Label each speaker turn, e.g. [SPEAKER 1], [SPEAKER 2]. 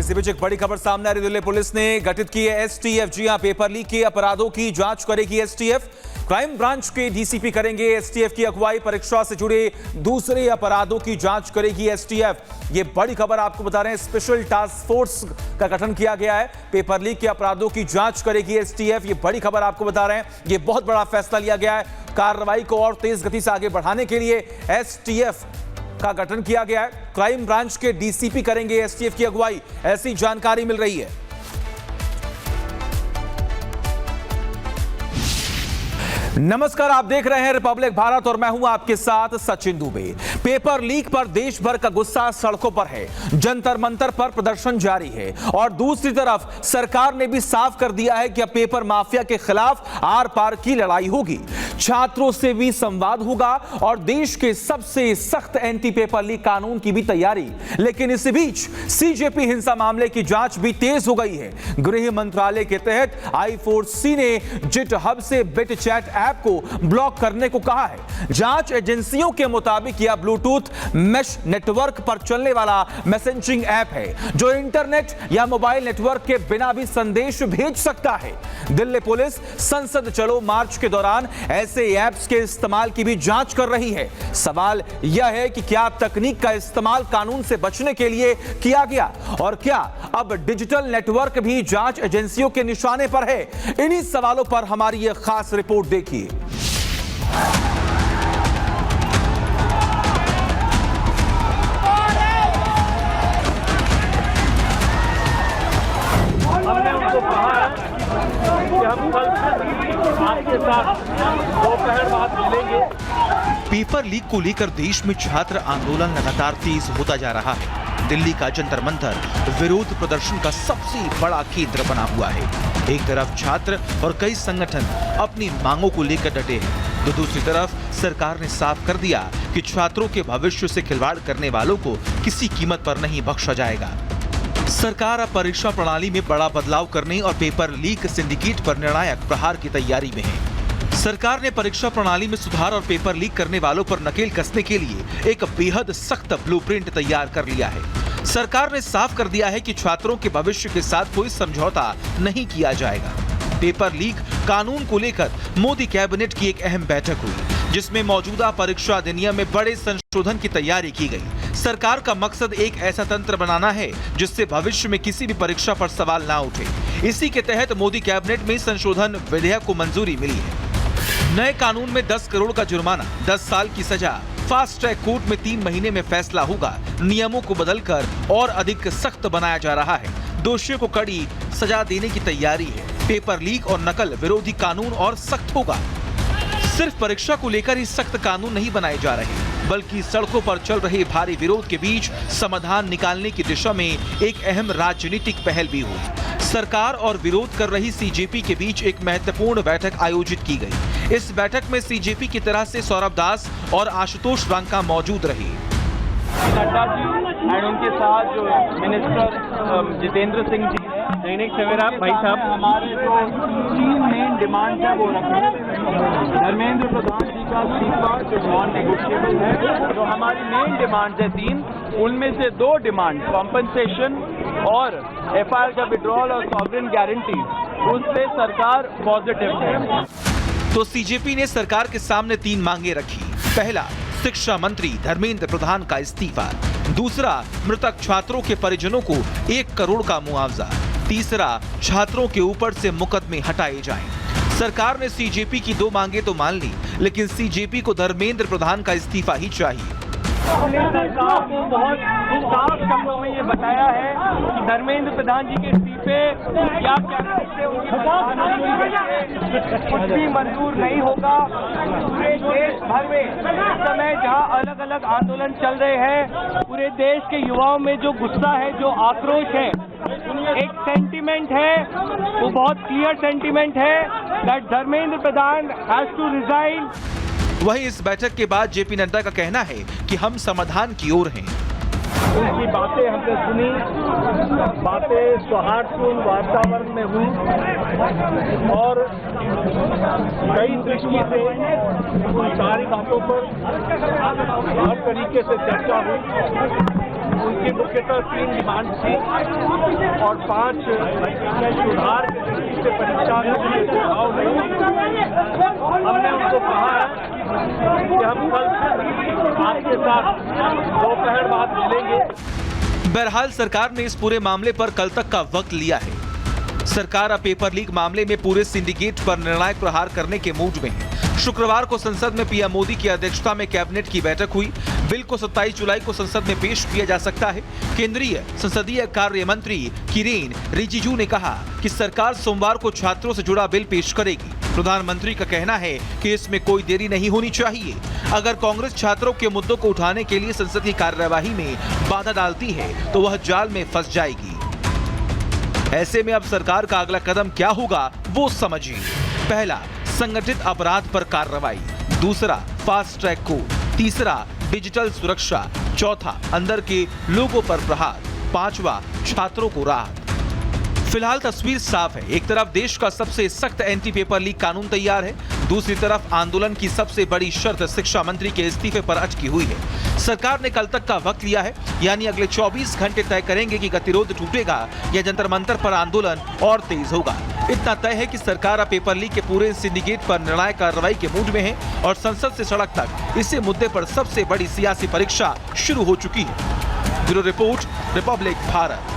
[SPEAKER 1] इसी बीच एक बड़ी खबर सामने आ रही। दिल्ली पुलिस ने गठित की है एसटीएफ। जी हां, पेपर लीक के अपराधों की जांच करेगी एसटीएफ। क्राइम ब्रांच के डीसीपी करेंगे एसटीएफ की अगुवाई। परीक्षा से जुड़े दूसरे अपराधों की जांच करेगी एसटीएफ। ये बड़ी खबर आपको बता रहे हैं। स्पेशल टास्क फोर्स का गठन किया गया है। पेपर लीक के अपराधों की जांच करेगी एसटीएफ। ये बड़ी खबर आपको बता रहे हैं। ये बहुत बड़ा फैसला लिया गया है। कार्रवाई को और तेज गति से आगे बढ़ाने के लिए एसटीएफ का गठन किया गया है। क्राइम ब्रांच के डीसीपी करेंगे एसटीएफ की अगुवाई, ऐसी जानकारी मिल रही है। नमस्कार, आप देख रहे हैं रिपब्लिक भारत और मैं हूं आपके साथ सचिन दुबे। पेपर लीक पर देश भर का गुस्सा सड़कों पर है। जंतर मंतर पर प्रदर्शन जारी है और दूसरी तरफ सरकार ने भी साफ कर दिया है कि अब पेपर माफिया के खिलाफ आर पार की लड़ाई होगी। छात्रों से भी संवाद होगा और देश के सबसे सख्त एंटी पेपर लीक कानून की भी तैयारी। लेकिन इसी बीच सीजेपी हिंसा मामले की जांच भी तेज हो गई है। गृह मंत्रालय के तहत I4C ने जिट हब से बिट चैट ऐप को ब्लॉक करने को कहा है। जांच एजेंसियों के मुताबिक यह ब्लूटूथ मैश नेटवर्क पर चलने वाला मैसेजिंग ऐप है जो इंटरनेट या मोबाइल नेटवर्क के बिना भी संदेश भेज सकता है। दिल्ली पुलिस संसद चलो मार्च के दौरान ऐसे ऐप्स के इस्तेमाल की भी जांच कर रही है। सवाल यह है कि क्या तकनीक का इस्तेमाल कानून से बचने के लिए किया गया और क्या अब डिजिटल नेटवर्क भी जांच एजेंसियों के निशाने पर है। इन्हीं सवालों पर हमारी यह खास रिपोर्ट देखिए।
[SPEAKER 2] हमने उनको कहा है कि हम कल आपके साथ दोपहर बाद मिलेंगे।
[SPEAKER 3] पेपर लीक को लेकर देश में छात्र आंदोलन लगातार तेज होता जा रहा है। दिल्ली का जंतर मंतर विरोध प्रदर्शन का सबसे बड़ा केंद्र बना हुआ है। एक तरफ छात्र और कई संगठन अपनी मांगों को लेकर डटे हैं, तो दूसरी तरफ सरकार ने साफ कर दिया कि छात्रों के भविष्य से खिलवाड़ करने वालों को किसी कीमत पर नहीं बख्शा जाएगा। सरकार अब परीक्षा प्रणाली में बड़ा बदलाव करने और पेपर लीक सिंडिकेट पर निर्णायक प्रहार की तैयारी में है। सरकार ने परीक्षा प्रणाली में सुधार और पेपर लीक करने वालों पर नकेल कसने के लिए एक बेहद सख्त ब्लूप्रिंट तैयार कर लिया है। सरकार ने साफ कर दिया है कि छात्रों के भविष्य के साथ कोई समझौता नहीं किया जाएगा। पेपर लीक कानून को लेकर मोदी कैबिनेट की एक अहम बैठक हुई, जिसमें मौजूदा परीक्षा अधिनियम में बड़े संशोधन की तैयारी की गई। सरकार का मकसद एक ऐसा तंत्र बनाना है जिससे भविष्य में किसी भी परीक्षा पर सवाल ना उठे। इसी के तहत मोदी कैबिनेट में संशोधन विधेयक को मंजूरी मिली है। नए कानून में 10 करोड़ का जुर्माना, 10 साल की सजा, फास्ट ट्रैक कोर्ट में 3 महीने में फैसला होगा। नियमों को बदलकर और अधिक सख्त बनाया जा रहा है। दोषियों को कड़ी सजा देने की तैयारी है। पेपर लीक और नकल विरोधी कानून और सख्त होगा। सिर्फ परीक्षा को लेकर ही सख्त कानून नहीं बनाए जा रहे, बल्कि सड़कों पर चल रहे भारी विरोध के बीच समाधान निकालने की दिशा में एक अहम राजनीतिक पहल भी हुई। सरकार और विरोध कर रही सीजेपी के बीच एक महत्वपूर्ण बैठक आयोजित की गई। इस बैठक में सीजेपी की तरह से सौरभ दास और आशुतोष रांका मौजूद रहे।
[SPEAKER 2] नड्डा जी और उनके साथ जो मिनिस्टर जितेंद्र सिंह जी, दैनिक सवेरा भाई साहब, हमारे जो 3 मेन डिमांड है वो रखे। धर्मेंद्र प्रधान जी का इस्तीफा जो नॉन नेगोशिएबल है, जो हमारी मेन डिमांड है 3, उनमें से 2 डिमांड कॉम्पनसेशन और एफआईआर का विड्रॉल और सॉवरेन गारंटी, उससे सरकार पॉजिटिव है।
[SPEAKER 3] तो सीजेपी ने सरकार के सामने 3 मांगे रखी। पहला, शिक्षा मंत्री धर्मेंद्र प्रधान का इस्तीफा। दूसरा, मृतक छात्रों के परिजनों को 1 करोड़ का मुआवजा। तीसरा, छात्रों के ऊपर से मुकदमे हटाए जाएं। सरकार ने सीजेपी की 2 मांगे तो मान ली, लेकिन सीजेपी को धर्मेंद्र प्रधान का इस्तीफा ही चाहिए।
[SPEAKER 2] हमने सरकार को बहुत साफ शब्दों में ये बताया है कि धर्मेंद्र प्रधान जी के इस्तीफे या कुछ भी मंजूर नहीं होगा। पूरे देश भर में इस समय जहाँ अलग अलग आंदोलन चल रहे हैं, पूरे देश के युवाओं में जो गुस्सा है, जो आक्रोश है, एक सेंटीमेंट है, वो बहुत क्लियर सेंटीमेंट है that Dharmendra Pradhan has to resign.
[SPEAKER 3] वहीं इस बैठक के बाद जेपी नड्डा का कहना है कि हम समाधान की ओर हैं।
[SPEAKER 2] उनकी बातें हमने सुनी, बातें सौहार्दपूर्ण वातावरण में हुई और कई दृष्टि से उन सारी बातों पर हर तरीके से चर्चा हुई। उनकी मुख्य मुख्यतः 3 डिमांड थी और 5 सुधार के दृष्टि से परीक्षा में सुझाव हुए। हमने उनको कहा है कि हम कल आपके साथ दोपहर बाद मिलेंगे।
[SPEAKER 3] बहरहाल सरकार ने इस पूरे मामले पर कल तक का वक्त लिया है। सरकार अब पेपर लीक मामले में पूरे सिंडिकेट पर निर्णायक प्रहार करने के मूड में है। शुक्रवार को संसद में पीएम मोदी की अध्यक्षता में कैबिनेट की बैठक हुई। बिल को 27 जुलाई को संसद में पेश किया जा सकता है। केंद्रीय संसदीय कार्य मंत्री किरेन रिजिजू ने कहा कि सरकार सोमवार को छात्रों से जुड़ा बिल पेश करेगी। प्रधानमंत्री का कहना है कि इसमें कोई देरी नहीं होनी चाहिए। अगर कांग्रेस छात्रों के मुद्दों को उठाने के लिए संसद की कार्यवाही में बाधा डालती है तो वह जाल में फंस जाएगी। ऐसे में अब सरकार का अगला कदम क्या होगा वो समझिए। पहला, संगठित अपराध पर कार्रवाई। दूसरा, फास्ट ट्रैक कोर्ट। तीसरा, डिजिटल सुरक्षा। चौथा, अंदर के लोगों पर प्रहार। पांचवा, छात्रों को राहत। फिलहाल तस्वीर साफ है। एक तरफ देश का सबसे सख्त एंटी पेपर लीक कानून तैयार है, दूसरी तरफ आंदोलन की सबसे बड़ी शर्त शिक्षा मंत्री के इस्तीफे पर अटकी हुई है। सरकार ने कल तक का वक्त लिया है, यानी अगले 24 घंटे तय करेंगे कि गतिरोध टूटेगा या जंतर मंतर पर आंदोलन और तेज होगा। इतना तय है कि सरकार अब पेपर लीक के पूरे सिंडिकेट पर निर्णायक कार्रवाई के मूड में है और संसद से सड़क तक इसी मुद्दे पर सबसे बड़ी सियासी परीक्षा शुरू हो चुकी है। Bureau report, Republic Bharat.